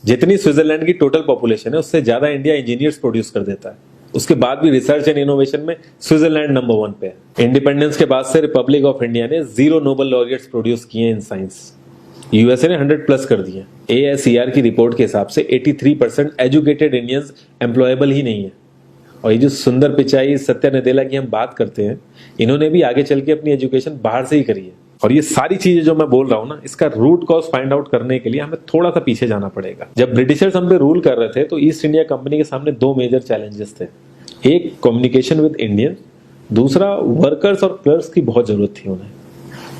जितनी स्विट्जरलैंड की total population है उससे ज्यादा इंडिया इंजीनियर्स प्रोड्यूस कर देता है। उसके बाद भी रिसर्च एंड इनोवेशन में स्विट्जरलैंड नंबर 1 पे है। इंडिपेंडेंस के बाद से रिपब्लिक ऑफ इंडिया ने 0 नोबेल लॉरियट्स प्रोड्यूस किए इन साइंस। यूएसए ने 100+ कर दिए। ASER की रिपोर्ट के हिसाब से 83% एजुकेटेड इंडियंस एम्प्लॉयबल ही नहीं है। और ये जो सुंदर पिचाई, सत्या नदेला की हम बात करते हैं, इन्होंने भी आगे चल के अपनी एजुकेशन बाहर से ही करी है। और ये सारी चीजें जो मैं बोल रहा हूँ ना, इसका रूट कॉज फाइंड आउट करने के लिए हमें थोड़ा सा पीछे जाना पड़ेगा। जब ब्रिटिशर्स हम पे रूल कर रहे थे तो ईस्ट इंडिया कंपनी के सामने 2 मेजर चैलेंजेस थे। एक, कम्युनिकेशन विद इंडियन, दूसरा वर्कर्स और क्लर्क्स की बहुत जरूरत थी उन्हें।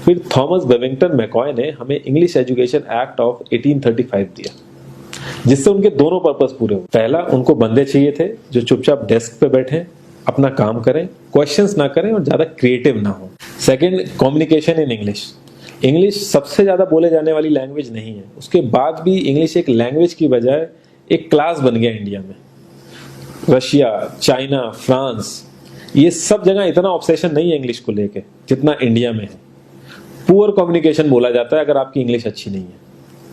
फिर थॉमस बेविंगटन मैकॉय ने हमें इंग्लिश एजुकेशन एक्ट ऑफ 1835 दिया, जिससे उनके दोनों पर्पस पूरे हुए। पहला, उनको बंदे चाहिए थे जो चुपचाप डेस्क पे बैठे, अपना काम करें, क्वेश्चंस ना करें और ज्यादा क्रिएटिव ना हो। Second, communication in English. English सबसे ज्यादा बोले जाने वाली लैंग्वेज नहीं है, उसके बाद भी इंग्लिश एक लैंग्वेज की बजाय एक क्लास बन गया इंडिया में। रशिया, चाइना, फ्रांस, ये सब जगह इतना ऑब्सेशन नहीं है इंग्लिश को लेके जितना इंडिया में है। पुअर कम्युनिकेशन बोला जाता है अगर आपकी इंग्लिश अच्छी नहीं है,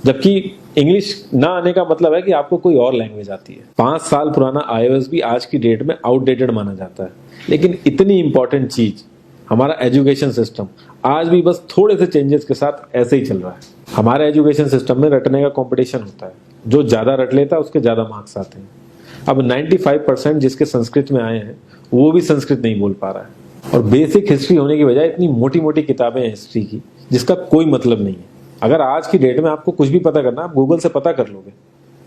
जबकि इंग्लिश ना आने का मतलब है कि आपको कोई और लैंग्वेज आती है। 5 साल पुराना iOS भी आज की डेट में आउटडेटेड माना जाता है। लेकिन इतनी इंपॉर्टेंट चीज, हमारा एजुकेशन सिस्टम, आज भी बस थोड़े से चेंजेस के साथ ऐसे ही चल रहा है। हमारे एजुकेशन सिस्टम में रटने का कंपटीशन होता है, जो ज्यादा रट लेता है उसके ज्यादा मार्क्स आते हैं। अब 95% जिसके संस्कृत में आए हैं वो भी संस्कृत नहीं बोल पा रहा है। और बेसिक हिस्ट्री होने की बजाय इतनी मोटी मोटी किताबें हैं हिस्ट्री की जिसका कोई मतलब नहीं है। अगर आज की डेट में आपको कुछ भी पता करना, आप गूगल से पता कर लोगे,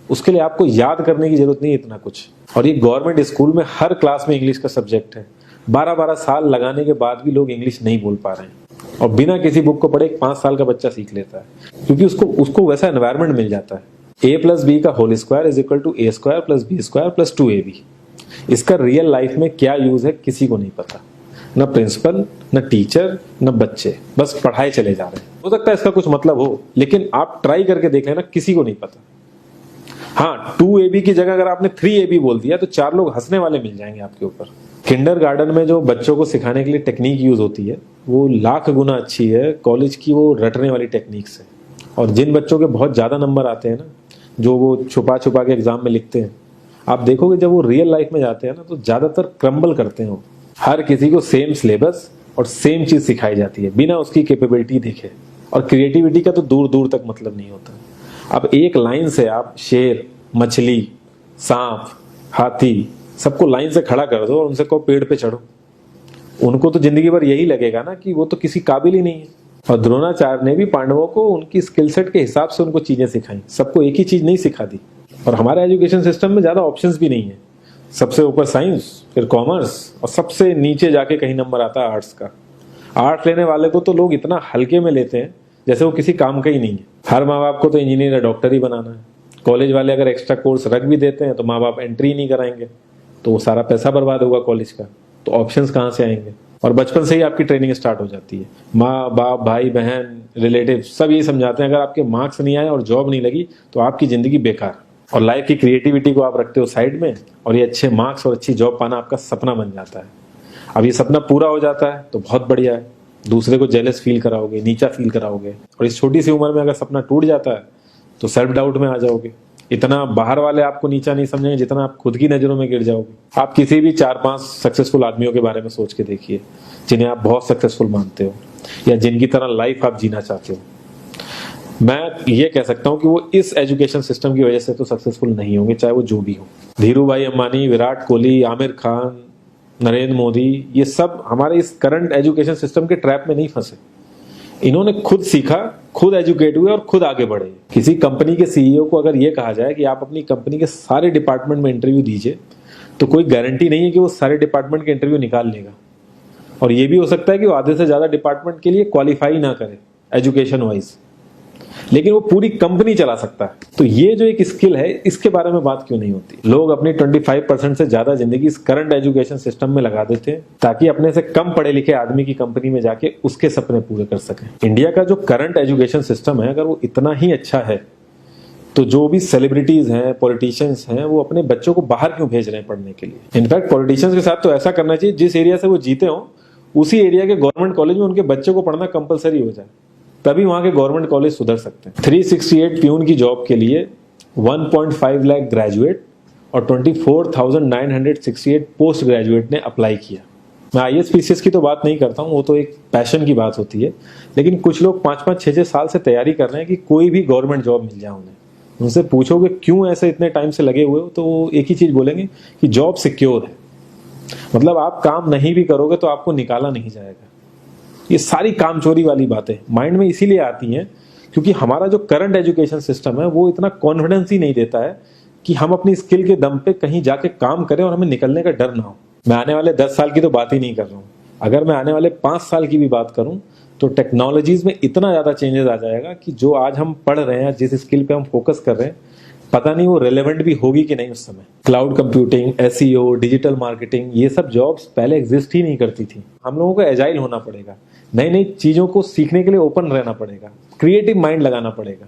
उसके लिए आपको याद करने की जरूरत नहीं है इतना कुछ। और ये गवर्नमेंट स्कूल में हर क्लास में इंग्लिश का सब्जेक्ट है। 12-12 साल लगाने के बाद भी लोग इंग्लिश नहीं बोल पा रहे हैं। और बिना किसी बुक को पढ़े 5 साल का बच्चा सीख लेता है, क्योंकि उसको वैसा एनवायरमेंट मिल जाता है। A+B का whole square is equal to A² + B² + 2AB। इसका रियल लाइफ में क्या यूज है किसी को नहीं पता, न प्रिंसिपल, न टीचर, न बच्चे, बस पढ़ाए चले जा रहे हैं। हो सकता है इसका कुछ मतलब हो, लेकिन आप ट्राई करके देख लेना, किसी को नहीं पता। हाँ, 2AB की जगह अगर आपने 3AB बोल दिया तो 4 लोग हंसने वाले मिल जाएंगे आपके ऊपर। किंडरगार्टन में जो बच्चों को सिखाने के लिए टेक्निक यूज होती है वो लाख गुना अच्छी है कॉलेज की वो रटने वाली टेक्निक से। और जिन बच्चों के बहुत ज्यादा नंबर आते हैं ना, जो वो छुपा छुपा के एग्जाम में लिखते हैं, आप देखोगे जब वो रियल लाइफ में जाते हैं ना तो ज्यादातर क्रम्बल करते हैं वो। हर किसी को सेम सिलेबस और सेम चीज सिखाई जाती है बिना उसकी कैपेबिलिटी देखे। और क्रिएटिविटी का तो दूर दूर तक मतलब नहीं होता। अब एक लाइन से आप शेर, मछली, सांप, हाथी सबको लाइन से खड़ा कर दो और उनसे कहो पेड़ पे चढ़ो, उनको तो जिंदगी भर यही लगेगा ना कि वो तो किसी काबिल ही नहीं है। और द्रोणाचार्य ने भी पांडवों को उनकी स्किल सेट के हिसाब से उनको चीजें सिखाई, सबको एक ही चीज नहीं सिखा दी। और हमारे एजुकेशन सिस्टम में ज्यादा ऑप्शंस भी नहीं है। सबसे ऊपर साइंस, फिर कॉमर्स, और सबसे नीचे जाके कहीं नंबर आता है आर्ट्स का। आर्ट्स लेने वाले को तो लोग इतना हल्के में लेते हैं जैसे वो किसी काम का ही नहीं है। हर माँ बाप को तो इंजीनियर या डॉक्टर ही बनाना है। कॉलेज वाले अगर एक्स्ट्रा कोर्स रख भी देते हैं तो माँ बाप एंट्री नहीं कराएंगे, तो वो सारा पैसा बर्बाद होगा कॉलेज का। तो ऑप्शंस कहाँ से आएंगे? और बचपन से ही आपकी ट्रेनिंग स्टार्ट हो जाती है। माँ बाप, भाई बहन, रिलेटिव सब यही समझाते हैं अगर आपके मार्क्स नहीं आए और जॉब नहीं लगी तो आपकी जिंदगी बेकार। और लाइफ की क्रिएटिविटी को आप रखते हो साइड में, और ये अच्छे मार्क्स और अच्छी जॉब पाना आपका सपना बन जाता है। अब ये सपना पूरा हो जाता है तो बहुत बढ़िया है, दूसरे को जेलस फील कराओगे, नीचा फील कराओगे। और इस छोटी सी उम्र में अगर सपना टूट जाता है तो सेल्फ डाउट में आ जाओगे। इतना बाहर वाले आपको नीचा नहीं समझेंगे जितना आप खुद की नजरों में गिर जाओगे। आप किसी भी 4-5 सक्सेसफुल आदमियों के बारे में सोच के देखिए जिन्हें आप बहुत सक्सेसफुल मानते हो या जिनकी तरह लाइफ आप जीना चाहते हो। मैं ये कह सकता हूं कि वो इस एजुकेशन सिस्टम की वजह से तो सक्सेसफुल नहीं होंगे, चाहे वो जो भी हो। धीरू भाई अंबानी, विराट कोहली, आमिर खान, नरेंद्र मोदी, ये सब हमारे इस करंट एजुकेशन सिस्टम के ट्रैप में नहीं फंसे। इन्होंने खुद सीखा, खुद एजुकेट हुए और खुद आगे बढ़े। किसी कंपनी के सीईओ को अगर ये कहा जाए कि आप अपनी कंपनी के सारे डिपार्टमेंट में इंटरव्यू दीजिए, तो कोई गारंटी नहीं है कि वो सारे डिपार्टमेंट के इंटरव्यू निकाल लेगा। और ये भी हो सकता है कि वो आधे से ज्यादा डिपार्टमेंट के लिए क्वालिफाई ना करे एजुकेशन वाइज, लेकिन वो पूरी कंपनी चला सकता है। तो ये जो एक स्किल है, इसके बारे में बात क्यों नहीं होती? लोग अपनी 25% से ज्यादा जिंदगी इस करंट एजुकेशन सिस्टम में लगा देते हैं ताकि अपने से कम पढ़े लिखे आदमी की कंपनी में जाके उसके सपने पूरे कर सकें। इंडिया का जो करंट एजुकेशन सिस्टम है, अगर वो इतना ही अच्छा है तो जो भी सेलिब्रिटीज हैं, पॉलिटिशियंस हैं, वो अपने बच्चों को बाहर क्यों भेज रहे हैं पढ़ने के लिए? इनफैक्ट पॉलिटिशियंस के साथ तो ऐसा करना चाहिए जिस एरिया से वो जीते हो उसी एरिया के गवर्नमेंट कॉलेज में उनके बच्चों को पढ़ना कंपलसरी हो जाए, तभी वहां के गवर्नमेंट कॉलेज सुधर सकते हैं। 368 प्यून की जॉब के लिए 1.5 लाख ग्रेजुएट और 24,968 पोस्ट ग्रेजुएट ने अप्लाई किया। मैं IAS-PCS की तो बात नहीं करता हूँ, वो तो एक पैशन की बात होती है, लेकिन कुछ लोग 5-5, 6-6 साल से तैयारी कर रहे हैं कि कोई भी गवर्नमेंट जॉब मिल जाए उन्हें। उनसे पूछोगे क्यों ऐसे इतने टाइम से लगे हुए हो, तो वो एक ही चीज बोलेंगे कि जॉब सिक्योर है। मतलब आप काम नहीं भी करोगे तो आपको निकाला नहीं जाएगा। ये सारी कामचोरी वाली बातें माइंड में इसीलिए आती हैं क्योंकि हमारा जो करंट एजुकेशन सिस्टम है वो इतना कॉन्फिडेंस ही नहीं देता है कि हम अपनी स्किल के दम पे कहीं जाके काम करें और हमें निकलने का डर ना हो। मैं आने वाले 10 साल की तो बात ही नहीं कर रहा हूँ, अगर मैं आने वाले 5 साल की भी बात करूं तो टेक्नोलॉजीज में इतना ज़्यादा चेंजेस आ जाएगा कि जो आज हम पढ़ रहे हैं, जिस स्किल पे हम फोकस कर रहे हैं, पता नहीं वो रेलेवेंट भी होगी कि नहीं उस समय। Cloud computing, SEO, digital marketing, ये सब जॉब्स पहले एग्जिस्ट ही नहीं करती थी। हम लोगों को एजाइल होना पड़ेगा, नई नई चीज़ों को सीखने के लिए ओपन रहना पड़ेगा, क्रिएटिव माइंड लगाना पड़ेगा।